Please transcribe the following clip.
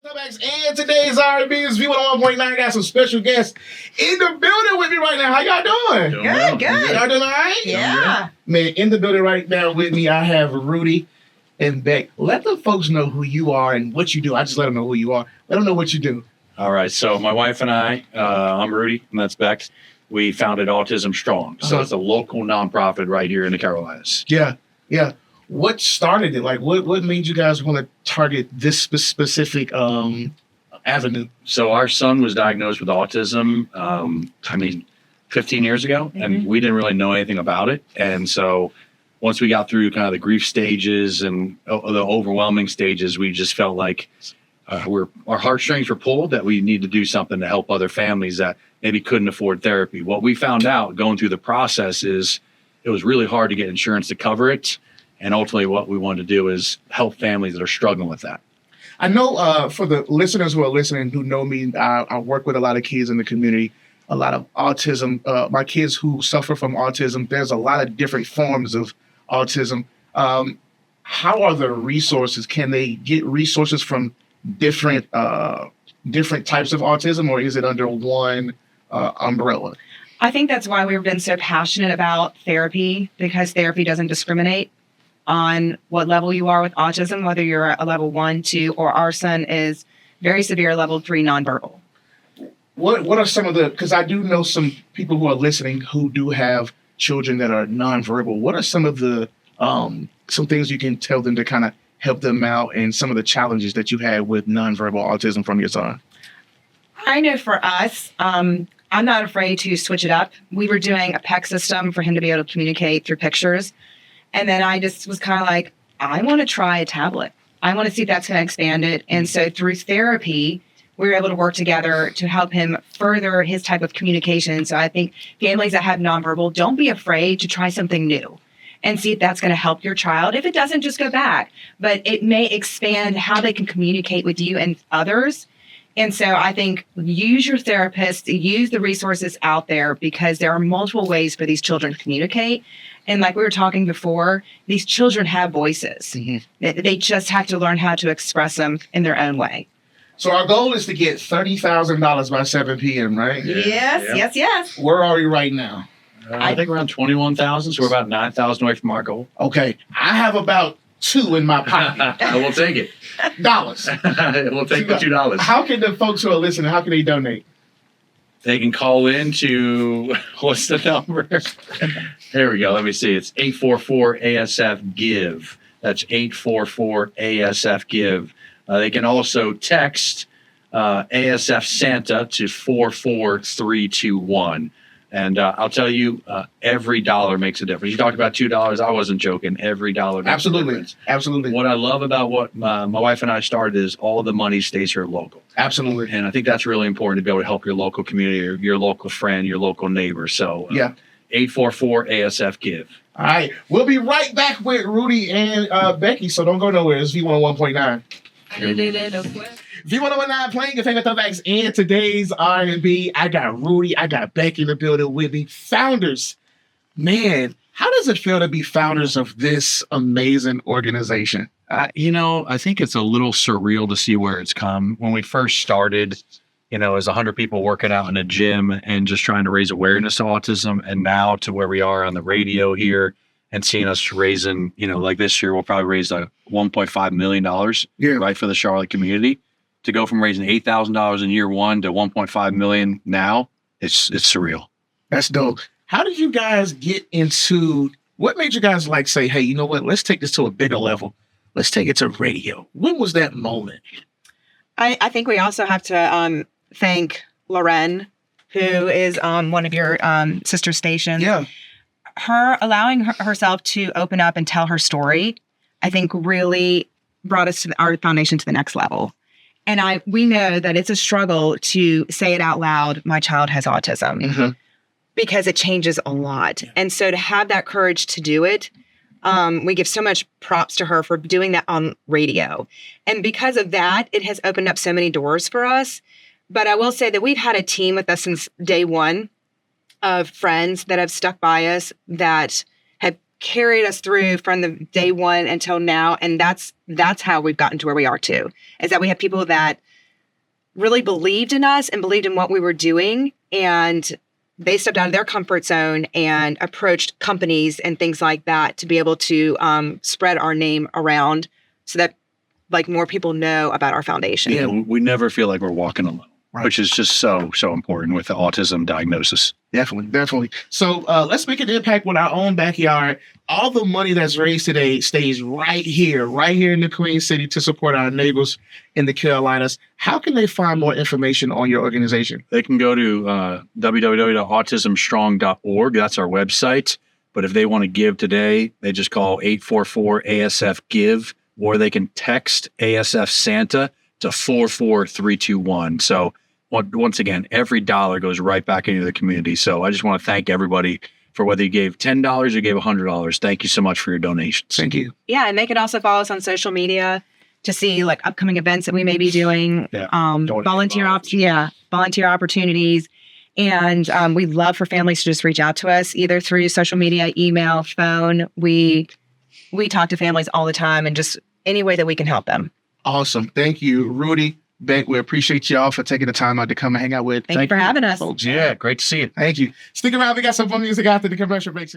And today's R&B is V101.9. Got some special guests in the building with me right now. How y'all doing? Good. Y'all doing all right? Yeah. Man, in the building right now with me, I have Rudy and Beck. Let the folks know who you are and what you do. I just let them know who you are. Let them know what you do. All right. So my wife and I, I'm Rudy, and that's Beck. We founded Autism Strong. So it's a local nonprofit right here in the Carolinas. Yeah. What started it? Like, what made you guys want to target this specific avenue? So our son was diagnosed with autism, 15 years ago, and we didn't really know anything about it. And so once we got through kind of the grief stages and the overwhelming stages, we just felt like our heartstrings were pulled, that we need to do something to help other families that maybe couldn't afford therapy. What we found out going through the process is it was really hard to get insurance to cover it. And ultimately, what we wanted to do is help families that are struggling with that. I know for the listeners who are listening who know me, I work with a lot of kids in the community, a lot of autism. My kids who suffer from autism, there's a lot of different forms of autism. How are the resources? Can they get resources from different types of autism, or is it under one umbrella? I think that's why we've been so passionate about therapy, because therapy doesn't discriminate on what level you are with autism, whether you're a level 1, 2, or our son is very severe level 3 nonverbal. What are some of the, because I do know some people who are listening who do have children that are nonverbal. What are some of the, some things you can tell them to kind of help them out, and some of the challenges that you had with nonverbal autism from your son? I know for us, I'm not afraid to switch it up. We were doing a PEC system for him to be able to communicate through pictures. And then I just was kind of like, I want to try a tablet. I want to see if that's going to expand it. And so through therapy, we were able to work together to help him further his type of communication. So I think families that have nonverbal, don't be afraid to try something new and see if that's going to help your child. If it doesn't, just go back. But it may expand how they can communicate with you and others. And so I think use your therapist, use the resources out there, because there are multiple ways for these children to communicate. And like we were talking before, these children have voices. Mm-hmm. They just have to learn how to express them in their own way. So our goal is to get $30,000 by 7 p.m., right? Yes. Where are we right now? I think around 21,000, so we're about 9,000 away from our goal. Okay. I have about 2 in my pocket. We'll take it. Dollars. We'll take the $2. How can the folks who are listening, how can they donate? They can call in to, what's the number? There we go. Let me see. It's 844-ASF-GIVE. That's 844-ASF-GIVE. They can also text ASF Santa to 44321. And I'll tell you, every dollar makes a difference. You talked about $2. I wasn't joking. Every dollar makes a difference. Absolutely. What I love about what my wife and I started is all the money stays here local. Absolutely. And I think that's really important, to be able to help your local community, or your local friend, your local neighbor. So 844-ASF-GIVE. All right. We'll be right back with Rudy and Becky, so don't go nowhere. It's V101.9. V101.9 playing your favorite throwbacks in today's R&B. I got Rudy, I got Becky in the building with me. Founders. Man, how does it feel to be founders of this amazing organization? I think it's a little surreal to see where it's come. When we first started, as 100 people working out in a gym and just trying to raise awareness to autism, and now to where we are on the radio here and seeing us raising, like this year, we'll probably raise $1.5 million, right, for the Charlotte community. To go from raising $8,000 in year one to $1.5 million now, it's surreal. That's dope. How did you guys get into, what made you guys say, hey, you know what, let's take this to a bigger level. Let's take it to radio. When was that moment? I think we also have to thank Loren, who is one of your sister stations. Yeah. Her allowing herself to open up and tell her story, I think really brought us to our foundation to the next level. And we know that it's a struggle to say it out loud, my child has autism, because it changes a lot. Yeah. And so to have that courage to do it, we give so much props to her for doing that on radio. And because of that, it has opened up so many doors for us. But I will say that we've had a team with us since day one of friends that have stuck by us, that have carried us through from the day one until now. And that's how we've gotten to where we are too, is that we have people that really believed in us and believed in what we were doing. And they stepped out of their comfort zone and approached companies and things like that to be able to spread our name around so that like more people know about our foundation. Yeah, we never feel like we're walking alone, Right. which is just so important with the autism diagnosis. Definitely. So let's make an impact with our own backyard. All the money that's raised today stays right here in the Queen City to support our neighbors in the Carolinas. How can they find more information on your organization? They can go to www.autismstrong.org. That's our website. But if they want to give today, they just call 844-ASF-GIVE, or they can text ASF Santa to 44321. So once again, every dollar goes right back into the community. So I just want to thank everybody for whether you gave $10 or gave $100. Thank you so much for your donations. Thank you. Yeah, and they can also follow us on social media to see like upcoming events that we may be doing, volunteer opportunities. And we'd love for families to just reach out to us either through social media, email, phone. We talk to families all the time and just any way that we can help them. Awesome. Thank you, Rudy, Beck. We appreciate y'all for taking the time out to come and hang out with. Thank you for having us. Folks. Yeah, great to see you. Thank you. Stick around. We got some fun music after the commercial breaks.